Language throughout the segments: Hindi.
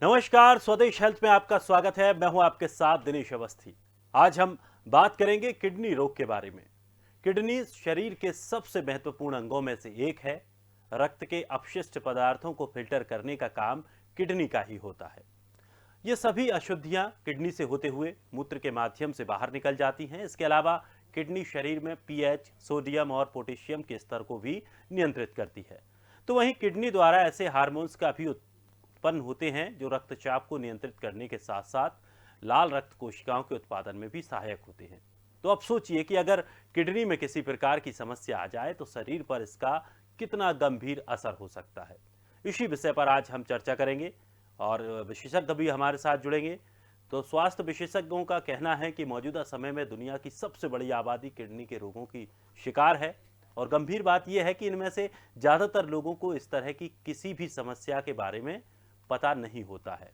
नमस्कार, स्वदेश हेल्थ में आपका स्वागत है। मैं हूं आपके साथ दिनेश अवस्थी। आज हम बात करेंगे किडनी रोग के बारे में। किडनी शरीर के सबसे महत्वपूर्ण अंगों में से एक है। रक्त के अपशिष्ट पदार्थों को फिल्टर करने का काम किडनी का ही होता है। ये सभी अशुद्धियां किडनी से होते हुए मूत्र के माध्यम से बाहर निकल जाती हैं। इसके अलावा किडनी शरीर में पीएच, सोडियम और पोटेशियम के स्तर को भी नियंत्रित करती है। तो वहीं किडनी द्वारा ऐसे हार्मोन्स का भी उत्पन्न होते हैं जो रक्तचाप को नियंत्रित करने के साथ साथ लाल रक्त कोशिकाओं के उत्पादन में भी सहायक होते हैं। तो अब सोचिए कि अगर किडनी में किसी प्रकार की समस्या आ जाए तो शरीर पर इसका कितना गंभीर असर हो सकता है। इसी विषय पर आज हम चर्चा करेंगे और विशेषज्ञ भी हमारे साथ जुड़ेंगे। तो स्वास्थ्य विशेषज्ञों का कहना है कि मौजूदा समय में दुनिया की सबसे बड़ी आबादी किडनी के रोगों की शिकार है और गंभीर बात यह है कि इनमें से ज़्यादातर लोगों को इस तरह की किसी भी समस्या के बारे में पता नहीं होता है।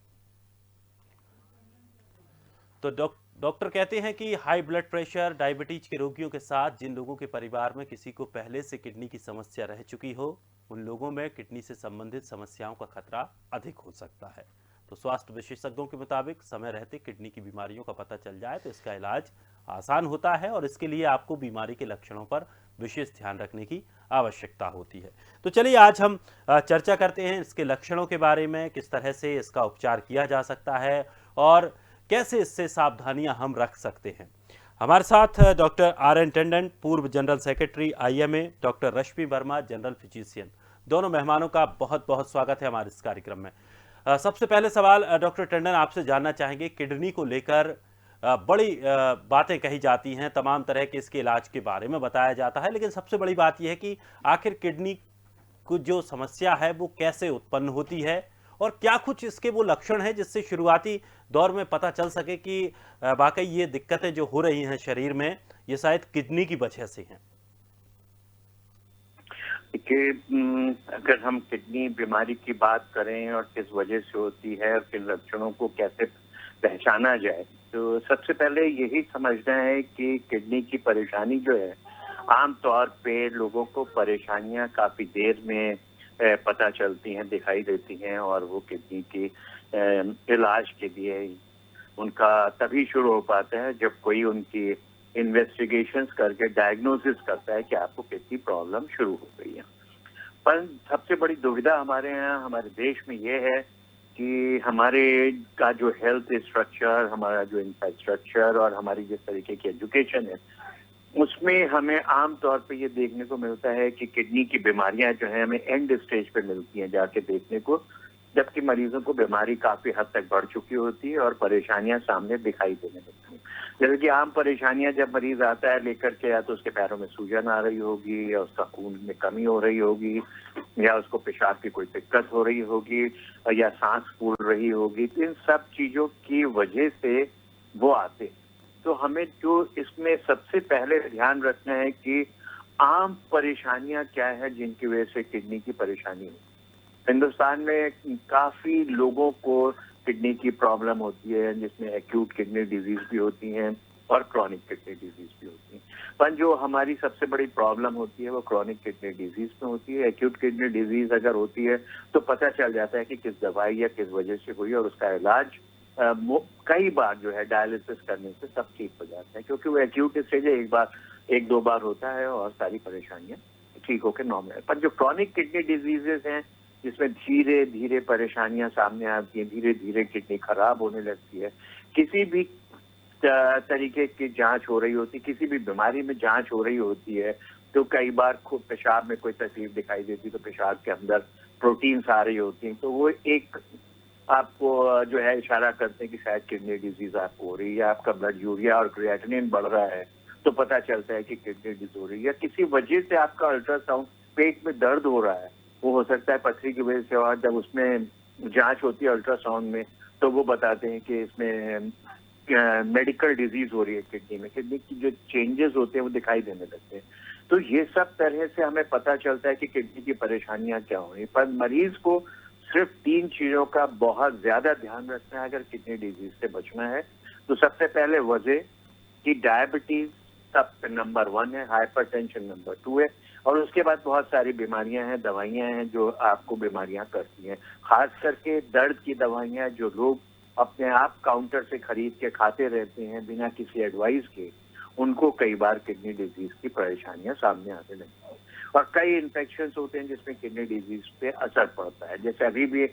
तो डॉक्टर कहते हैं कि हाई ब्लड प्रेशर, डायबिटीज के रोगियों के साथ जिन लोगों के परिवार में किसी को पहले से किडनी की समस्या रह चुकी हो, उन लोगों में किडनी से संबंधित समस्याओं का खतरा अधिक हो सकता है। तो स्वास्थ्य विशेषज्ञों के मुताबिक समय रहते किडनी की बीमारियों का पता चल जाए तो इसका इलाज आसान होता है और इसके लिए आपको बीमारी के लक्षणों पर विशेष ध्यान रखने की आवश्यकता होती है। तो चलिए आज हम चर्चा करते हैं इसके लक्षणों के बारे में, किस तरह से इसका उपचार किया जा सकता है और कैसे इससे सावधानियां हम रख सकते हैं। हमारे साथ डॉक्टर आर.एन. टंडन, पूर्व general secretary IMA, doctor Rashmi Verma, general physician. दोनों मेहमानों का बहुत बहुत स्वागत है हमारे इस कार्यक्रम में। सबसे पहले सवाल डॉक्टर टंडन आपसे जानना चाहेंगे, किडनी को लेकर बड़ी बातें कही जाती हैं, तमाम तरह के इसके इलाज के बारे में बताया जाता है, लेकिन सबसे बड़ी बात यह है कि आखिर किडनी को जो समस्या है वो कैसे उत्पन्न होती है और क्या कुछ इसके वो लक्षण हैं जिससे शुरुआती दौर में पता चल सके कि वाकई ये दिक्कतें जो हो रही हैं शरीर में ये शायद किडनी की वजह से हैं। देखिए, अगर हम किडनी बीमारी की बात करें और किस वजह से होती है और किन लक्षणों को कैसे पहचाना जाए, तो सबसे पहले यही समझना है कि किडनी की परेशानी जो है, आमतौर पे लोगों को परेशानियां काफी देर में पता चलती हैं, दिखाई देती हैं और वो किडनी की इलाज के लिए उनका तभी शुरू हो पाता है जब कोई उनकी इन्वेस्टिगेशंस करके डायग्नोसिस करता है कि आपको किडनी प्रॉब्लम शुरू हो गई है। पर सबसे बड़ी दुविधा हमारे यहाँ, हमारे देश में ये है कि हमारे का जो हेल्थ स्ट्रक्चर, हमारा जो इंफ्रास्ट्रक्चर और हमारी जिस तरीके की एजुकेशन है, उसमें हमें आमतौर पे ये देखने को मिलता है कि किडनी की बीमारियां जो है हमें एंड स्टेज पे मिलती हैं जाके देखने को, जबकि मरीजों को बीमारी काफी हद तक बढ़ चुकी होती है और परेशानियां सामने दिखाई देने लगती हैं। जैसे कि आम परेशानियां, जब मरीज आता है लेकर के, या तो उसके पैरों में सूजन आ रही होगी, या उसका खून में कमी हो रही होगी, या उसको पेशाब की कोई दिक्कत हो रही होगी, या सांस फूल रही होगी। तो इन सब चीजों की वजह से वो आते हैं। तो हमें जो इसमें सबसे पहले ध्यान रखना है कि आम परेशानियां क्या है जिनकी वजह से किडनी की परेशानी हो। हिंदुस्तान में काफी लोगों को किडनी की प्रॉब्लम होती है, जिसमें एक्यूट किडनी डिजीज भी होती हैं और क्रॉनिक किडनी डिजीज भी होती है। पर जो हमारी सबसे बड़ी प्रॉब्लम होती है वो क्रॉनिक किडनी डिजीज में होती है। एक्यूट किडनी डिजीज अगर होती है तो पता चल जाता है कि किस दवाई या किस वजह से हुई और उसका इलाज कई बार जो है डायलिसिस करने से सब ठीक हो जाता है, क्योंकि वो एक्यूट स्टेज एक दो बार होता है और सारी परेशानियां ठीक होकर नॉर्मल है। पर जो क्रॉनिक किडनी डिजीजेस हैं, जिसमें धीरे धीरे परेशानियां सामने आती हैं, धीरे धीरे किडनी खराब होने लगती है, किसी भी तरीके की जांच हो रही होती, किसी भी बीमारी में जांच हो रही होती है, तो कई बार खुद पेशाब में कोई तकलीफ दिखाई देती है, तो पेशाब के अंदर प्रोटीन्स आ रही होती हैं, तो वो एक आपको जो है इशारा करते हैं कि शायद किडनी डिजीज आपको हो रही है। आपका ब्लड यूरिया और क्रिएटिनिन बढ़ रहा है तो पता चलता है कि किडनी डिजीज हो रही है। किसी वजह से आपका अल्ट्रासाउंड, पेट में दर्द हो रहा है, वो हो सकता है पथरी की वजह से, और जब उसमें जांच होती है अल्ट्रासाउंड में तो वो बताते हैं कि इसमें मेडिकल डिजीज हो रही है किडनी में। किडनी की जो चेंजेस होते हैं वो दिखाई देने लगते हैं। तो ये सब तरह से हमें पता चलता है कि किडनी की परेशानियां क्या हो रही है। पर मरीज को सिर्फ 3 चीजों का बहुत ज्यादा ध्यान रखना है अगर किडनी डिजीज से बचना है। तो सबसे पहले वजह कि डायबिटीज सब नंबर 1 है, हाइपरटेंशन नंबर 2 है, और उसके बाद बहुत सारी बीमारियां हैं, दवाइयां हैं जो आपको बीमारियां करती हैं। खास करके दर्द की दवाइयां जो लोग अपने आप काउंटर से खरीद के खाते रहते हैं बिना किसी एडवाइस के, उनको कई बार किडनी डिजीज की परेशानियां सामने आने लगती हैं। और कई इन्फेक्शन होते हैं जिसमें किडनी डिजीज पे असर पड़ता है। जैसे अभी भी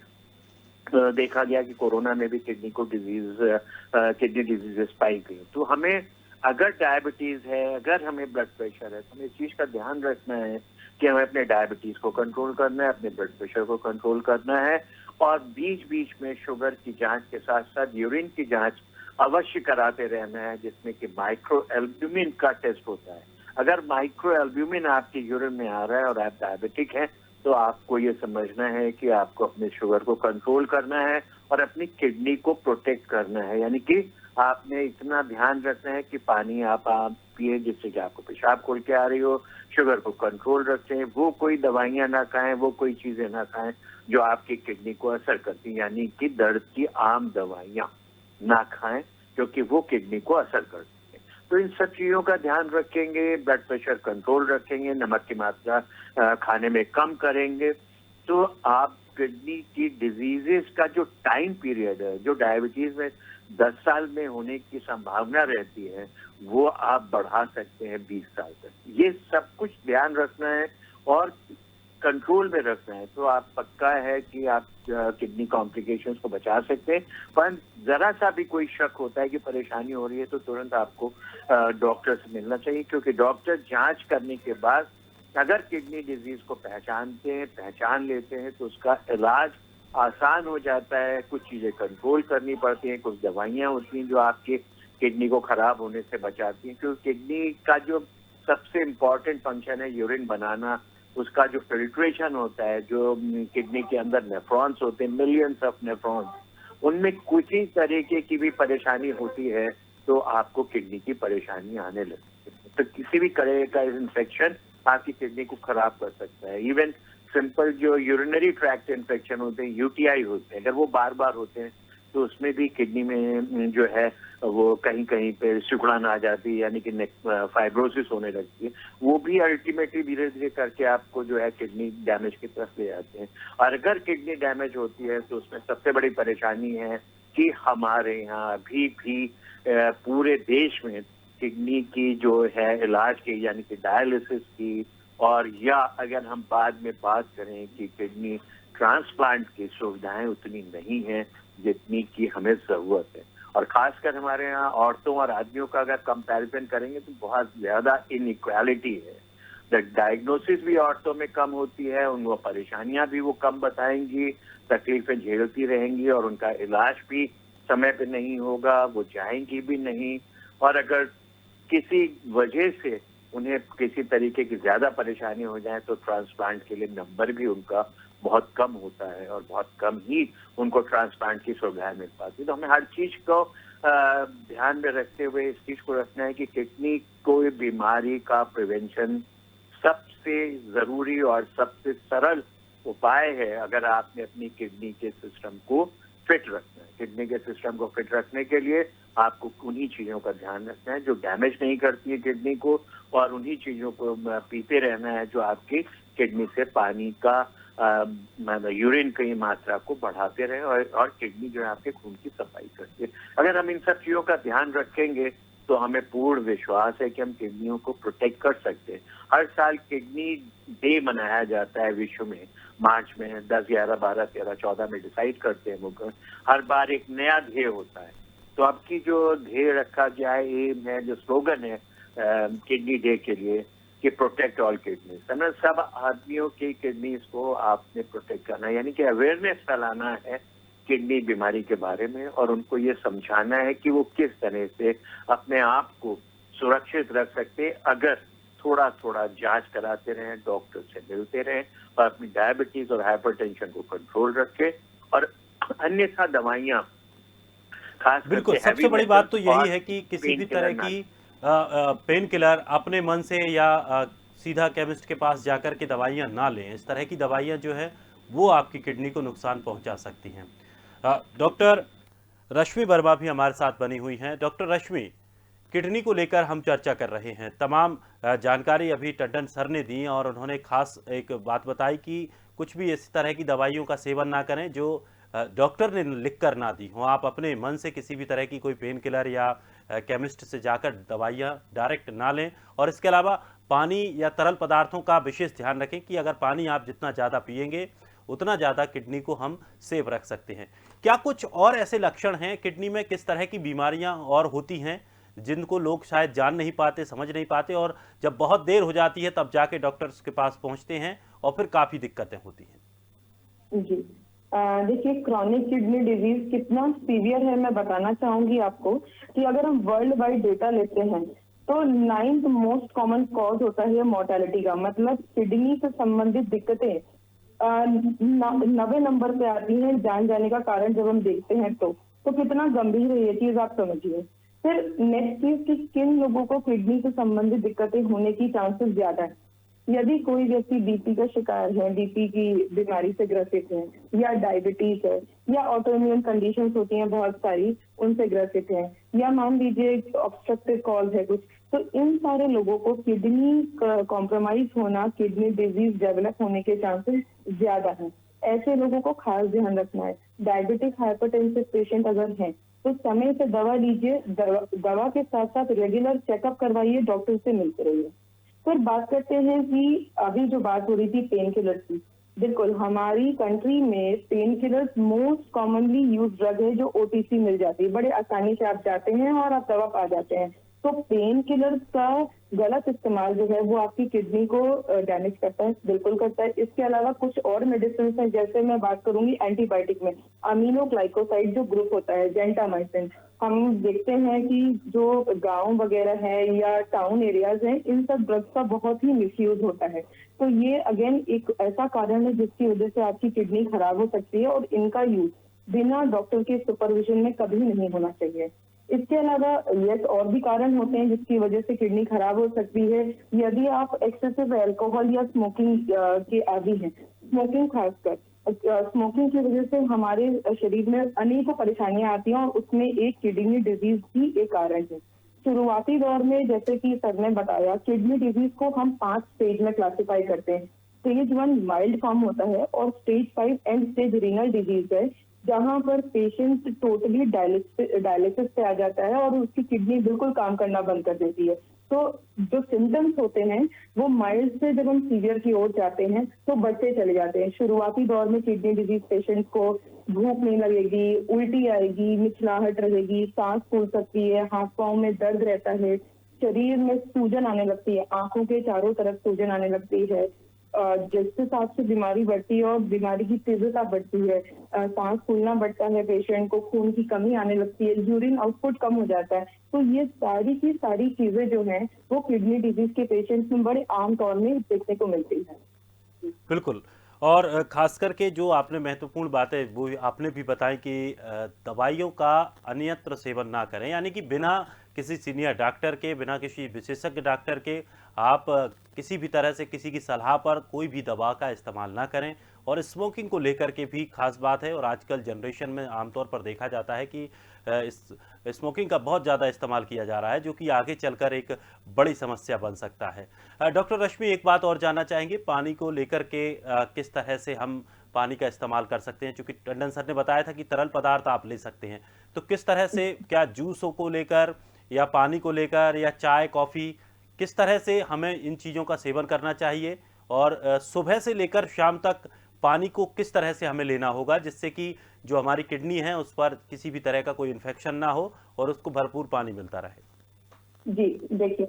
देखा गया कि कोरोना में भी किडनी डिजीजेस पाई गई। तो हमें अगर डायबिटीज है, अगर हमें ब्लड प्रेशर है, तो हमें इस चीज का ध्यान रखना है कि हमें अपने डायबिटीज को कंट्रोल करना है, अपने ब्लड प्रेशर को कंट्रोल करना है, और बीच बीच में शुगर की जांच के साथ साथ यूरिन की जांच अवश्य कराते रहना है, जिसमें कि माइक्रो एल्ब्यूमिन का टेस्ट होता है। अगर माइक्रो एल्ब्यूमिन आपके यूरिन में आ रहा है और आप डायबिटिक हैं, तो आपको ये समझना है कि आपको अपने शुगर को कंट्रोल करना है और अपनी किडनी को प्रोटेक्ट करना है। यानी कि आपने इतना ध्यान रखना है कि पानी आप पिए जिससे कि आपको पेशाब खोल के आ रही हो, शुगर को कंट्रोल रखें, वो कोई दवाइयां ना खाएं, वो कोई चीजें ना खाएं जो आपकी किडनी को असर करती हैं। यानी कि दर्द की आम दवाइयां ना खाएं क्योंकि वो किडनी को असर करती है। तो इन सब चीजों का ध्यान रखेंगे, ब्लड प्रेशर कंट्रोल रखेंगे, नमक की मात्रा खाने में कम करेंगे, तो आप किडनी की डिजीजेस का जो टाइम पीरियड है, जो डायबिटीज में 10 साल में होने की संभावना रहती है, वो आप बढ़ा सकते हैं 20 साल तक। ये सब कुछ ध्यान रखना है और कंट्रोल में रखना है, तो आप पक्का है कि आप किडनी कॉम्प्लिकेशंस को बचा सकते हैं। पर जरा सा भी कोई शक होता है कि परेशानी हो रही है, तो तुरंत आपको डॉक्टर से मिलना चाहिए, क्योंकि डॉक्टर जांच करने के बाद अगर किडनी डिजीज को पहचान लेते हैं, तो उसका इलाज आसान हो जाता है। कुछ चीजें कंट्रोल करनी पड़ती हैं, कुछ दवाइयां होती हैं जो आपके किडनी को खराब होने से बचाती हैं, क्योंकि किडनी का जो सबसे इम्पोर्टेंट फंक्शन है यूरिन बनाना, उसका जो फिल्ट्रेशन होता है, जो किडनी के अंदर नेफ्रॉन्स होते हैं, मिलियंस ऑफ नेफ्रॉन्स, उनमें कुछ ही तरीके की भी परेशानी होती है तो आपको किडनी की परेशानी आने लगती है। तो किसी भी तरह का इन्फेक्शन आपकी किडनी को खराब कर सकता है। इवन सिंपल जो यूरिनरी ट्रैक्ट इन्फेक्शन होते हैं, यूटीआई होते हैं, अगर वो बार बार होते हैं तो उसमें भी किडनी में जो है वो कहीं कहीं पे सिकुड़न आ जाती है, यानी कि फाइब्रोसिस होने लगती है। वो भी अल्टीमेटली धीरे धीरे करके आपको जो है किडनी डैमेज की तरफ ले जाते हैं। और अगर किडनी डैमेज होती है तो उसमें सबसे बड़ी परेशानी है कि हमारे यहाँ अभी भी पूरे देश में किडनी की जो है इलाज की, यानी कि डायलिसिस की, और या अगर हम बाद में बात करें कि किडनी ट्रांसप्लांट की सुविधाएं उतनी नहीं है जितनी की हमें जरूरत है। और खासकर हमारे यहाँ औरतों और आदमियों का अगर कंपैरिजन करेंगे तो बहुत ज्यादा इनइक्वालिटी है। डायग्नोसिस भी औरतों में कम होती है, उनको परेशानियां भी वो कम बताएंगी, तकलीफें झेलती रहेंगी, और उनका इलाज भी समय पे नहीं होगा, वो जाएंगी भी नहीं। और अगर किसी वजह से उन्हें किसी तरीके की ज्यादा परेशानी हो जाए तो ट्रांसप्लांट के लिए नंबर भी उनका बहुत कम होता है, और बहुत कम ही उनको ट्रांसप्लांट की सुविधाएं मिल पाती है। तो हमें हर चीज को ध्यान में रखते हुए इस चीज को रखना है कि किडनी कोई बीमारी का प्रिवेंशन सबसे जरूरी और सबसे सरल उपाय है। अगर आपने अपनी किडनी के सिस्टम को फिट रखना है, किडनी के सिस्टम को फिट रखने के लिए आपको उन्हीं चीजों का ध्यान रखना है जो डैमेज नहीं करती है किडनी को, और उन्हीं चीजों को पीते रहना है जो आपकी किडनी से पानी का यूरिन की मात्रा को बढ़ाते रहे, और किडनी जो है आपके खून की सफाई करती है। अगर हम इन सब चीजों का ध्यान रखेंगे तो हमें पूर्ण विश्वास है कि हम किडनियों को प्रोटेक्ट कर सकते हैं। हर साल किडनी डे मनाया जाता है विश्व में, मार्च में 10, 11, 12, 13, 14 में डिसाइड करते हैं वो। हर बार एक नया ध्येय होता है। तो अब की जो ध्येय रखा गया है, एम है, जो स्लोगन है किडनी डे के लिए कि प्रोटेक्ट ऑल किडनीज, है ना, सब आदमियों की किडनीज को आपने प्रोटेक्ट करना है, यानी कि अवेयरनेस फैलाना है किडनी बीमारी के बारे में, और उनको ये समझाना है कि वो किस तरह से अपने आप को सुरक्षित रख सकते अगर थोड़ा थोड़ा जांच कराते रहें, डॉक्टर से मिलते रहें, और अपनी डायबिटीज और हाइपरटेंशन को कंट्रोल रखें, और अन्यथा दवाइयां खास बिल्कुल, करके सबसे बड़ी बात तो यही है कि किसी भी तरह की पेन किलर अपने मन से या सीधा केमिस्ट के पास जाकर के दवाइयां ना लें। इस तरह की दवाइयां जो है वो आपकी किडनी को नुकसान पहुंचा सकती हैं। डॉक्टर रश्मि वर्मा भी हमारे साथ बनी हुई हैं। डॉक्टर रश्मि, किडनी को लेकर हम चर्चा कर रहे हैं। तमाम जानकारी अभी टंडन सर ने दी और उन्होंने खास एक बात बताई कि कुछ भी इस तरह की दवाइयों का सेवन ना करें जो डॉक्टर ने लिख कर ना दी हो। आप अपने मन से किसी भी तरह की कोई पेन किलर या केमिस्ट से जाकर दवाइयाँ डायरेक्ट ना लें। और इसके अलावा पानी या तरल पदार्थों का विशेष ध्यान रखें कि अगर पानी आप जितना ज़्यादा पिएंगे उतना ज़्यादा किडनी को हम सेफ रख सकते हैं। क्या कुछ और ऐसे लक्षण हैं किडनी में, किस तरह की बीमारियां और होती हैं जिनको लोग शायद जान नहीं पाते, समझ नहीं पाते और जब बहुत देर हो जाती है तब जाके डॉक्टर्स के पास पहुंचते हैं और फिर काफ़ी दिक्कतें होती हैं? जी। देखिए, क्रॉनिक किडनी डिजीज कितना सीवियर है मैं बताना चाहूंगी आपको कि अगर हम वर्ल्ड वाइड डेटा लेते हैं तो 9th मोस्ट कॉमन कॉज होता है मोर्टेलिटी का, मतलब किडनी से संबंधित दिक्कतें 90 नंबर पे आती है जान जाने का कारण जब हम देखते हैं तो कितना गंभीर है ये चीज आप समझिए। फिर नेक्स्ट चीज कि किन लोगों को किडनी से संबंधित दिक्कतें होने की चांसेस ज्यादा है। यदि कोई व्यक्ति बीपी का शिकार है, बीपी की बीमारी से ग्रसित है, या डायबिटीज है, या ऑटोइम्यून कंडीशंस होती हैं बहुत सारी उनसे ग्रसित है, या मान लीजिए ऑब्स्ट्रक्टिव कॉज है कुछ, तो इन सारे लोगों को किडनी कॉम्प्रोमाइज होना, किडनी डिजीज डेवलप होने के चांसेस ज्यादा हैं। ऐसे लोगों को खास ध्यान रखना है। डायबिटिक हाइपरटेंसिव पेशेंट अगर हैं तो समय से दवा लीजिए, दवा के साथ साथ रेगुलर चेकअप करवाइए, डॉक्टर से मिलते रहिए। फिर बात करते हैं कि अभी जो बात हो रही थी पेन किलर की, बिल्कुल हमारी कंट्री में pain killers most commonly use drug है जो ओटीसी मिल जाती है, बड़े आसानी से आप जाते हैं और आप दवा पा जाते हैं। तो पेन किलर्स का गलत इस्तेमाल जो है वो आपकी किडनी को डैमेज करता है, बिल्कुल करता है। इसके अलावा कुछ और मेडिसिन है, जैसे मैं बात करूंगी एंटीबायोटिक में अमीनोग्लाइकोसाइड जो ग्रुप होता है, जेंटामाइसिन। हम देखते हैं कि जो गांव वगैरह है या टाउन एरियाज हैं, इन सब ड्रग्स का बहुत ही मिसयूज होता है। तो ये अगेन एक ऐसा कारण है जिसकी वजह से आपकी किडनी खराब हो सकती है और इनका यूज बिना डॉक्टर के सुपरविजन में कभी नहीं होना चाहिए। इसके अलावा यस और भी कारण होते हैं जिसकी वजह से किडनी खराब हो सकती है। यदि आप एक्सेसिव अल्कोहल या स्मोकिंग के आदी हैं, स्मोकिंग खासकर स्मोकिंग की वजह से हमारे शरीर में अनेकों परेशानियां आती हैं और उसमें एक किडनी डिजीज भी एक कारण है। शुरुआती दौर में जैसे कि सर ने बताया, किडनी डिजीज को हम 5 स्टेज में क्लासिफाई करते हैं। स्टेज 1 माइल्ड फॉर्म होता है और stage 5 and stage renal disease है, जहां पर पेशेंट टोटली डायलिसिस पे आ जाता है और उसकी किडनी बिल्कुल काम करना बंद कर देती है। तो जो सिम्टम्स होते हैं वो माइल्ड से जब हम सीवियर की ओर जाते हैं तो बढ़ते चले जाते हैं। शुरुआती दौर में किडनी डिजीज पेशेंट को भूख नहीं लगेगी, उल्टी आएगी, मिचलाहट रहेगी, सांस फूल सकती है, हाथ पांव में दर्द रहता है, शरीर में सूजन आने लगती है, आंखों के चारों तरफ सूजन आने लगती है। जिस हिसाब से बीमारी बढ़ती है और बीमारी की तीव्रता बढ़ती है, सांस फूलना बढ़ता है, पेशेंट को खून की कमी आने लगती है, यूरिन आउटपुट कम हो जाता है। तो ये सारी की सारी चीजें जो हैं वो किडनी डिजीज के पेशेंट्स में बड़े आम तौर में देखने को मिलती है। बिल्कुल। और खास करके जो आपने महत्वपूर्ण बातें वो आपने भी बताई कि दवाइयों का अन्यत्र सेवन ना करें, यानी कि बिना किसी सीनियर डॉक्टर के, बिना किसी विशेषज्ञ डॉक्टर के आप किसी भी तरह से किसी की सलाह पर कोई भी दवा का इस्तेमाल ना करें। और स्मोकिंग को लेकर के भी खास बात है और आजकल जनरेशन में आमतौर पर देखा जाता है कि इस स्मोकिंग का बहुत ज़्यादा इस्तेमाल किया जा रहा है, जो कि आगे चलकर एक बड़ी समस्या बन सकता है। डॉक्टर रश्मि, एक बात और जानना चाहेंगे पानी को लेकर के, किस तरह से हम पानी का इस्तेमाल कर सकते हैं? चूंकि टंडन सर ने बताया था कि तरल पदार्थ आप ले सकते हैं, तो किस तरह से, क्या जूसों को लेकर या पानी को लेकर या चाय कॉफ़ी, किस तरह से हमें इन चीज़ों का सेवन करना चाहिए? और सुबह से लेकर शाम तक पानी को किस तरह से हमें लेना होगा जिससे कि जो हमारी किडनी है उस पर किसी भी तरह का कोई इन्फेक्शन ना हो और उसको भरपूर पानी मिलता रहे? जी, देखिए,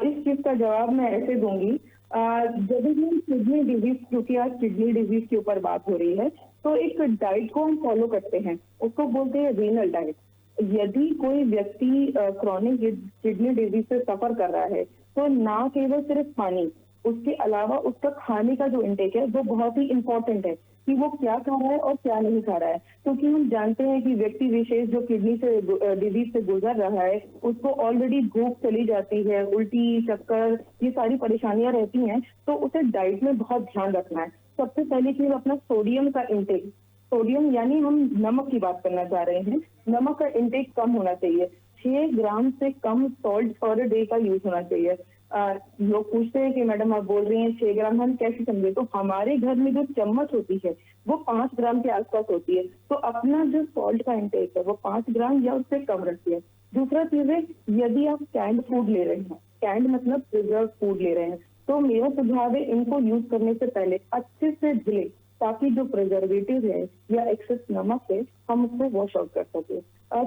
इस चीज का जवाब मैं ऐसे दूंगी। जब भी हम किडनी डिजीज, क्योंकि आज किडनी डिजीज के ऊपर बात हो रही है, तो एक डाइट को हम फॉलो करते हैं, उसको बोलते हैं रीनल डाइट। यदि कोई व्यक्ति क्रॉनिक किडनी डिजीज से सफर कर रहा है तो ना केवल सिर्फ पानी, उसके अलावा उसका खाने का जो इंटेक है वो बहुत ही इंपॉर्टेंट है कि वो क्या खा रहा है और क्या नहीं खा रहा है। क्योंकि हम जानते हैं कि व्यक्ति विशेष जो किडनी से डिजीज से गुजर रहा है उसको ऑलरेडी भूख चली जाती है, उल्टी, चक्कर, ये सारी परेशानियां रहती हैं, तो उसे डाइट में बहुत ध्यान रखना है। सबसे पहली चीज अपना सोडियम का इंटेक, सोडियम यानी हम नमक की बात करना चाह रहे हैं, नमक का इंटेक कम होना चाहिए। 6 ग्राम से कम सॉल्ट पर डे का यूज होना चाहिए। लोग पूछते हैं कि मैडम आप बोल रही हैं 6 ग्राम, हम कैसे समझे? तो हमारे घर में जो चम्मच होती है वो 5 ग्राम के आसपास होती है, तो अपना जो सॉल्ट का इंटेक है वो 5 ग्राम या उससे कम रखिए। दूसरा चीज है, यदि आप कैंड फूड ले रहे हैं, कैंड मतलब प्रिजर्व फूड ले रहे हैं, तो मेरा सुझाव है इनको यूज करने से पहले अच्छे से धुले, ताकि जो प्रिजर्वेटिव है या एक्सेस नमक है हम उसको वॉश आउट कर सके।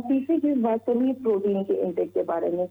तीसरी चीज बात करूँ प्रोटीन के इंटेक के बारे में,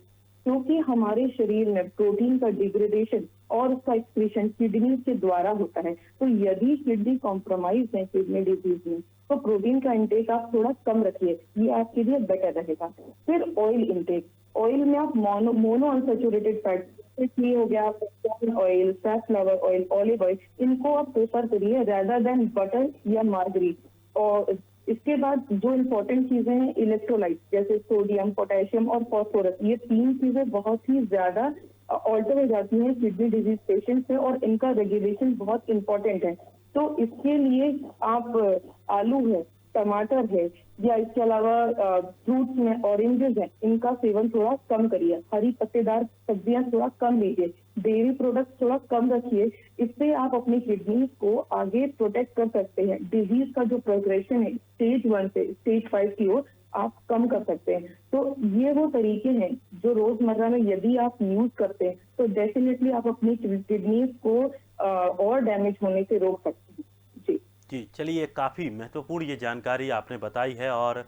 क्योंकि हमारे शरीर में प्रोटीन का डिग्रेडेशन और उसका एक्सक्रीशन किडनी के द्वारा होता है, तो यदि किडनी कॉम्प्रोमाइज है किडनी डिजीज में, तो प्रोटीन का इंटेक आप थोड़ा कम रखिए, ये आपके लिए बेटर रहेगा। फिर ऑयल इंटेक, ऑयल में आप मोनो अनसैचुरेटेड फैट, ये हो गया oil, sunflower oil, olive oil, इनको आप प्रेफर करिए rather देन बटर या मार्गरीन। और इसके बाद जो इम्पोर्टेंट चीजें हैं इलेक्ट्रोलाइट, जैसे सोडियम, पोटेशियम और फास्फोरस, ये 3 चीजें बहुत ही ज्यादा ऑल्टर हो जाती हैं किडनी डिजीज पेशेंट से, और इनका रेगुलेशन बहुत इंपॉर्टेंट है। तो इसके लिए आप आलू है, टमाटर है, या इसके अलावा फ्रूट्स में ऑरेंजेस हैं, इनका सेवन थोड़ा कम करिए, हरी पत्तेदार सब्जियां थोड़ा कम लीजिए, डेयरी प्रोडक्ट थोड़ा कम रखिए। इससे आप अपनी किडनी को आगे प्रोटेक्ट कर सकते हैं। डिजीज का जो प्रोग्रेशन है स्टेज 1 से स्टेज 5 की ओर आप कम कर सकते हैं। तो ये वो तरीके हैं जो रोजमर्रा में यदि आप यूज करते हैं तो डेफिनेटली आप अपनी किडनी को और डैमेज होने से रोक सकते हैं। जी जी, चलिए, काफ़ी महत्वपूर्ण ये जानकारी आपने बताई है और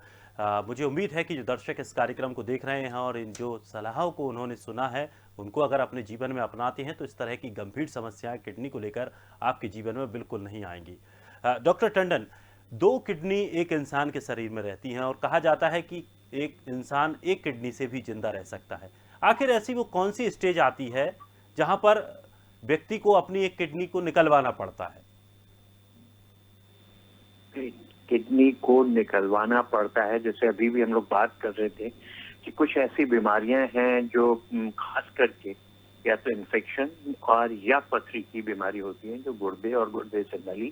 मुझे उम्मीद है कि जो दर्शक इस कार्यक्रम को देख रहे हैं और इन जो सलाहों को उन्होंने सुना है, उनको अगर अपने जीवन में अपनाते हैं तो इस तरह की गंभीर समस्याएं किडनी को लेकर आपके जीवन में बिल्कुल नहीं आएंगी। डॉक्टर टंडन, 2 किडनी एक इंसान के शरीर में रहती हैं और कहा जाता है कि एक इंसान एक किडनी से भी जिंदा रह सकता है। आखिर ऐसी वो कौन सी स्टेज आती है जहां पर व्यक्ति को अपनी एक किडनी को निकलवाना पड़ता है? किडनी को निकलवाना पड़ता है, जैसे अभी भी हम लोग बात कर रहे थे कि कुछ ऐसी बीमारियां हैं जो खास करके या तो इन्फेक्शन और या पथरी की बीमारी होती है, जो गुर्दे और गुर्दे से नली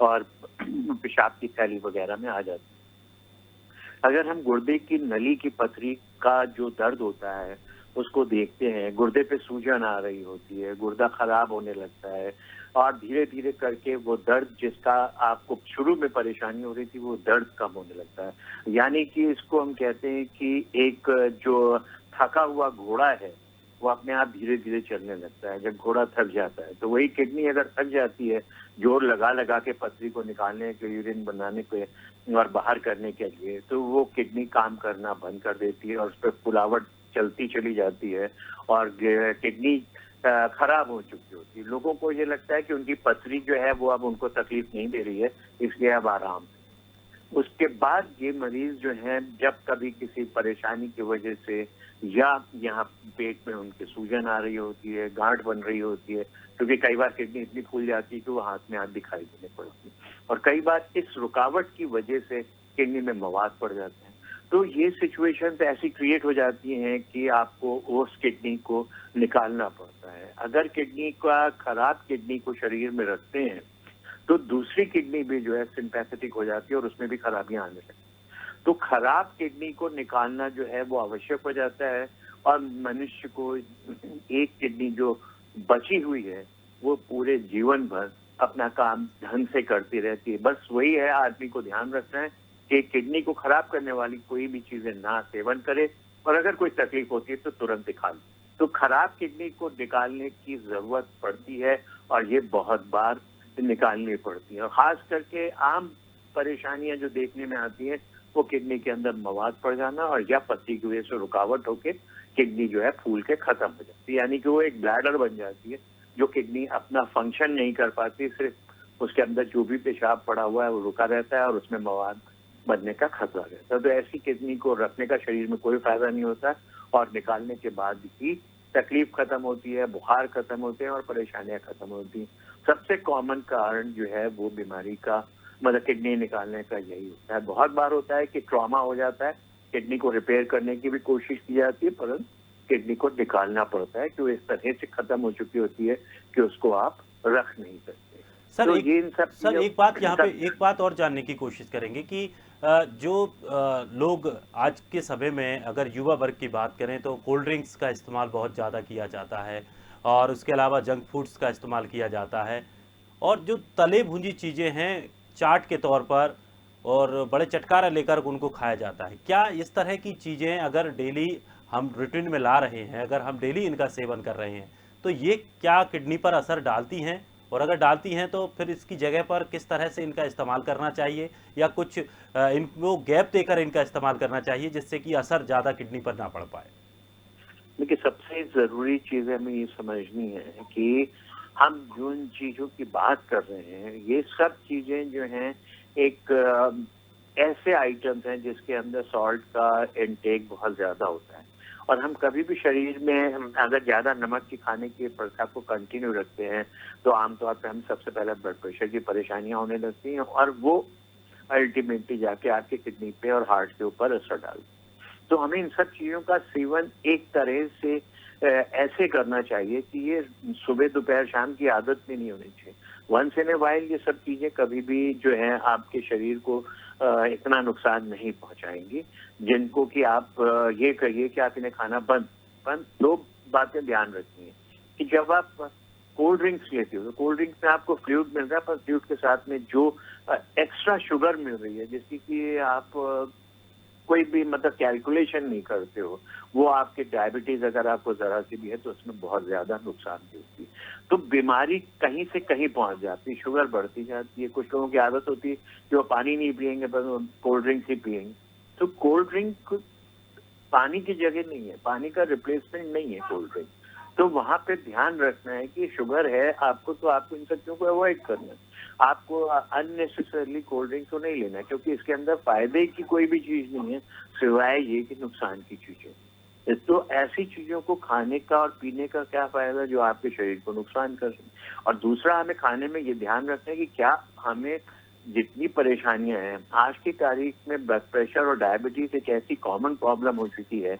और पेशाब की थैली वगैरह में आ जाती है। अगर हम गुर्दे की नली की पथरी का जो दर्द होता है उसको देखते हैं, गुर्दे पे सूजन आ रही होती है, गुर्दा खराब होने लगता है और धीरे धीरे करके वो दर्द जिसका आपको शुरू में परेशानी हो रही थी वो दर्द कम होने लगता है। यानी कि इसको हम कहते हैं कि एक जो थका हुआ घोड़ा है वो अपने आप धीरे धीरे चलने लगता है जब घोड़ा थक जाता है। तो वही किडनी अगर थक जाती है जोर लगा लगा के पथरी को निकालने के, यूरिन बनाने के और बाहर करने के लिए, तो वो किडनी काम करना बंद कर देती है और उस पर फुलावट चलती चली जाती है और किडनी खराब हो चुकी होती है। लोगों को ये लगता है कि उनकी पथरी जो है वो अब उनको तकलीफ नहीं दे रही है, इसलिए अब आराम। उसके बाद ये मरीज जो हैं जब कभी किसी परेशानी की वजह से या यहाँ पेट में उनके सूजन आ रही होती है, गांठ बन रही होती है, क्योंकि कई बार किडनी इतनी फूल जाती है कि वो हाथ में हाथ दिखाई देने पड़ती है, और कई बार इस रुकावट की वजह से किडनी में मवाद पड़ जाते हैं। तो ये सिचुएशन ऐसी क्रिएट हो जाती हैं कि आपको उस किडनी को निकालना पड़ता है। अगर किडनी का खराब किडनी को शरीर में रखते हैं तो दूसरी किडनी भी जो है सिंपैथेटिक हो जाती है और उसमें भी खराबियां आने लगती हैं। तो खराब किडनी को निकालना जो है वो आवश्यक हो जाता है और मनुष्य को एक किडनी जो बची हुई है वो पूरे जीवन भर अपना काम ढंग से करती रहती है। बस वही है, आदमी को ध्यान रखना है कि किडनी को खराब करने वाली कोई भी चीजें ना सेवन करे और अगर कोई तकलीफ होती है तो तुरंत दिखा ले। तो खराब किडनी को निकालने की जरूरत पड़ती है और ये बहुत बार निकालनी पड़ती है। और खास करके आम परेशानियां जो देखने में आती है वो किडनी के अंदर मवाद पड़ जाना और या पथरी की वजह से रुकावट होकर किडनी जो है फूल के खत्म हो जाती है, यानी कि वो एक ब्लैडर बन जाती है जो किडनी अपना फंक्शन नहीं कर पाती, सिर्फ उसके अंदर जो भी पेशाब पड़ा हुआ है वो रुका रहता है और उसमें मवाद बनने का खतरा रहता है। तो ऐसी किडनी को रखने का शरीर में कोई फायदा नहीं होता और निकालने के बाद ही तकलीफ खत्म होती है, बुखार खत्म होते हैं और परेशानियां खत्म होती हैं। सबसे कॉमन कारण जो है वो बीमारी का मतलब किडनी निकालने का यही होता है। बहुत बार होता है कि ट्रॉमा हो जाता है, किडनी को रिपेयर करने की भी कोशिश की जाती है परंतु किडनी को निकालना पड़ता है कि वो इस तरह से खत्म हो चुकी होती है कि उसको आप रख नहीं सकते। सर तो एक ये इन सब सर चीजों एक बात यहाँ पे सब एक बात और जानने की कोशिश करेंगे कि जो लोग आज के समय में अगर युवा वर्ग की बात करें तो कोल्ड ड्रिंक्स का इस्तेमाल बहुत ज़्यादा किया जाता है और उसके अलावा जंक फूड्स का इस्तेमाल किया जाता है और जो तले भुनी चीज़ें हैं चाट के तौर पर और बड़े चटकारा लेकर उनको खाया जाता है। क्या इस तरह की चीज़ें अगर डेली हम रूटीन में ला रहे हैं, अगर हम डेली इनका सेवन कर रहे हैं, तो ये क्या किडनी पर असर डालती हैं? और अगर डालती हैं तो फिर इसकी जगह पर किस तरह से इनका इस्तेमाल करना चाहिए या कुछ इनको गैप देकर इनका इस्तेमाल करना चाहिए जिससे कि असर ज़्यादा किडनी पर ना पड़ पाए? देखिए, सबसे जरूरी चीज हमें ये समझनी है कि हम जिन चीजों की बात कर रहे हैं, ये सब चीजें जो हैं एक ऐसे आइटम्स हैं जिसके अंदर सॉल्ट का इनटेक बहुत ज्यादा होता है। और हम कभी भी शरीर में अगर ज्यादा नमक की खाने की प्रथा को कंटिन्यू रखते हैं तो आमतौर पर हम सबसे पहले ब्लड प्रेशर की परेशानियां होने लगती हैं और वो अल्टीमेटली जाके आपके किडनी पे और हार्ट के ऊपर असर डालती है। तो हमें इन सब चीजों का सेवन एक तरह से ऐसे करना चाहिए कि ये सुबह दोपहर शाम की आदत में नहीं होनी चाहिए। वंस इन ए वाइल ये सब चीजें कभी भी जो है आपके शरीर को इतना नुकसान नहीं पहुंचाएंगी जिनको कि आप ये कहिए कि आप इन्हें खाना बंद बंद। दो बातें ध्यान रखनी है कि जब आप कोल्ड ड्रिंक्स लेते हो तो कोल्ड ड्रिंक्स में आपको फ्लूइड मिल रहा है, पर फ्लूइड के साथ में जो एक्स्ट्रा शुगर मिल रही है जिसकी कि आप कोई भी मतलब कैलकुलेशन नहीं करते हो, वो आपके डायबिटीज अगर आपको जरा सी भी है तो उसमें बहुत ज्यादा नुकसान भी होती है। तो बीमारी कहीं से कहीं पहुंच जाती है, शुगर बढ़ती जाती है। कुछ लोगों की आदत होती है कि वो पानी नहीं पियेंगे बस कोल्ड ड्रिंक ही पियेंगे। तो कोल्ड ड्रिंक पानी की जगह नहीं है, पानी का रिप्लेसमेंट नहीं है कोल्ड ड्रिंक। तो वहां पे ध्यान रखना है कि शुगर है आपको तो आपको इन सब चीजों को अवॉइड करना है। आपको अननेसेसरली कोल्ड ड्रिंक तो नहीं लेना है क्योंकि इसके अंदर फायदे की कोई भी चीज नहीं है सिवाय ये कि नुकसान की चीजें। तो ऐसी चीजों को खाने का और पीने का क्या फायदा जो आपके शरीर को नुकसान कर सके। और दूसरा हमें खाने में ये ध्यान रखना है कि क्या हमें जितनी परेशानियां हैं आज की तारीख में ब्लड प्रेशर और डायबिटीज एक ऐसी कॉमन प्रॉब्लम हो चुकी है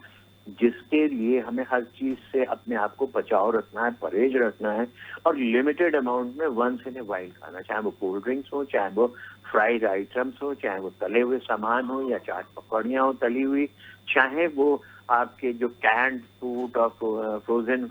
जिसके लिए हमें हर चीज से अपने आप को बचाव रखना है, परहेज रखना है और लिमिटेड अमाउंट में वंस इन ए वाइल खाना, चाहे वो कोल्ड ड्रिंक्स हो, चाहे वो फ्राइड आइटम्स हो, चाहे वो तले हुए सामान हो या चाट पकौड़ियाँ हो तली हुई, चाहे वो आपके जो कैंड फूड और फ्रोजन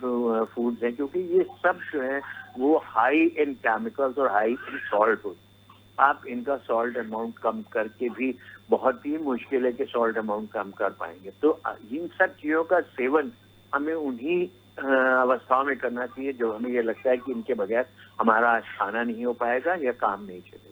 फूड्स हैं, क्योंकि ये सब जो है वो हाई इन केमिकल्स और हाई इन सॉल्ट होते हैं। आप इनका सॉल्ट अमाउंट कम करके भी बहुत ही मुश्किल है कि सॉल्ट अमाउंट कम कर पाएंगे। तो इन सब चीजों का सेवन हमें उन्हीं अवस्थाओं में करना चाहिए जो हमें ये लगता है कि इनके बगैर हमारा आज खाना नहीं हो पाएगा या काम नहीं चलेगा।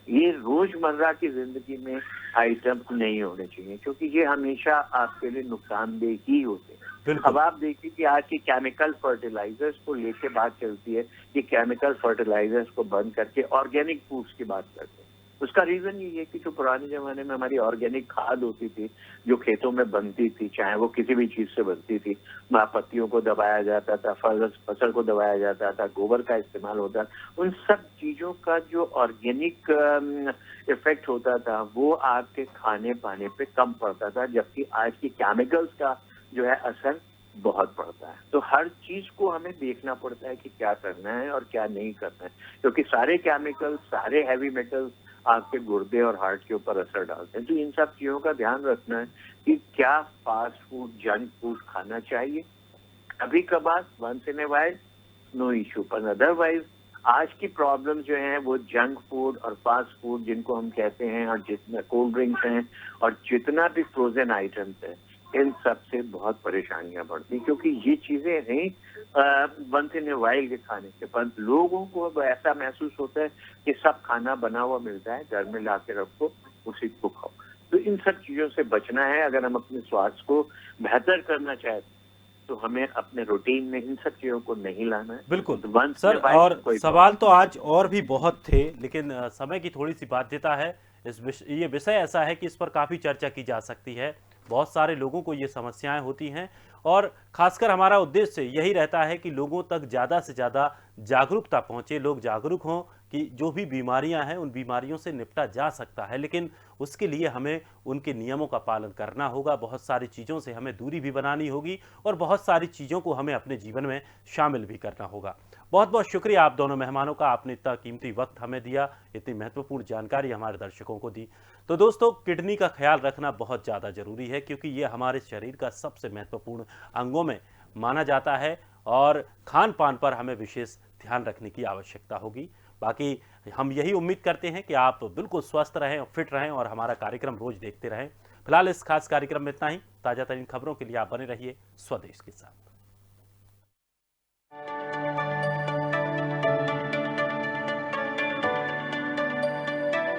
ये रोजमर्रा की जिंदगी में आइटम्स नहीं होने चाहिए क्योंकि ये हमेशा आपके लिए नुकसानदेह ही होते हैं। अब आप देखिए कि आज की केमिकल फर्टिलाइजर्स को लेके बात चलती है कि केमिकल फर्टिलाइजर्स को बंद करके ऑर्गेनिक फूड्स की बात करते हैं। उसका रीजन ये है कि जो पुराने जमाने में हमारी ऑर्गेनिक खाद होती थी जो खेतों में बनती थी, चाहे वो किसी भी चीज से बनती थी, पत्तियों को दबाया जाता था, फसल को दबाया जाता था, गोबर का इस्तेमाल होता, उन सब चीजों का जो ऑर्गेनिक इफेक्ट होता था वो आपके खाने पाने पे कम पड़ता था, जबकि आज की केमिकल्स का जो है असर बहुत पड़ता है। तो हर चीज को हमें देखना पड़ता है कि क्या करना है और क्या नहीं करना है क्योंकि सारे केमिकल्स, सारे हैवी मेटल्स आपके गुर्दे और हार्ट के ऊपर असर डालते हैं। तो इन सब चीजों का ध्यान रखना है कि क्या फास्ट फूड, जंक फूड खाना चाहिए कभी कभार, once in a while, no issue, पर अदरवाइज आज की प्रॉब्लम जो है वो जंक फूड और फास्ट फूड जिनको हम कहते हैं और जितना कोल्ड ड्रिंक्स हैं और जितना भी फ्रोजन आइटम्स हैं, इन सब से बहुत परेशानियां बढ़ती क्योंकि ये चीजें हैं वंस इन ए वाइल के खाने से, पर लोगों को अब ऐसा महसूस होता है कि सब खाना बना हुआ मिलता है, घर में ला के रखो, उसी को खाओ। तो इन सब चीजों से बचना है। अगर हम अपने स्वास्थ्य को बेहतर करना चाहते तो हमें अपने रूटीन में इन सब चीजों को नहीं लाना है। बिल्कुल तो सर, और सवाल तो आज और भी बहुत थे लेकिन समय की थोड़ी सी बाध्यता है। ये विषय ऐसा है कि इस पर काफ़ी चर्चा की जा सकती है, बहुत सारे लोगों को ये समस्याएं होती हैं और खासकर हमारा उद्देश्य यही रहता है कि लोगों तक ज़्यादा से ज़्यादा जागरूकता पहुँचे, लोग जागरूक हों कि जो भी बीमारियां हैं उन बीमारियों से निपटा जा सकता है, लेकिन उसके लिए हमें उनके नियमों का पालन करना होगा, बहुत सारी चीज़ों से हमें दूरी भी बनानी होगी और बहुत सारी चीज़ों को हमें अपने जीवन में शामिल भी करना होगा। बहुत बहुत शुक्रिया आप दोनों मेहमानों का, आपने इतना कीमती वक्त हमें दिया, इतनी महत्वपूर्ण जानकारी हमारे दर्शकों को दी। तो दोस्तों, किडनी का ख्याल रखना बहुत ज़्यादा ज़रूरी है, क्योंकि ये हमारे शरीर का सबसे महत्वपूर्ण अंगों में माना जाता है और खान पान पर हमें विशेष ध्यान रखने की आवश्यकता होगी। बाकी हम यही उम्मीद करते हैं कि आप बिल्कुल स्वस्थ रहें और फिट रहें और हमारा कार्यक्रम रोज देखते रहें। फिलहाल इस खास कार्यक्रम में इतना ही। ताज़ा तरीन खबरों के लिए आप बने रहिए स्वदेश के साथ।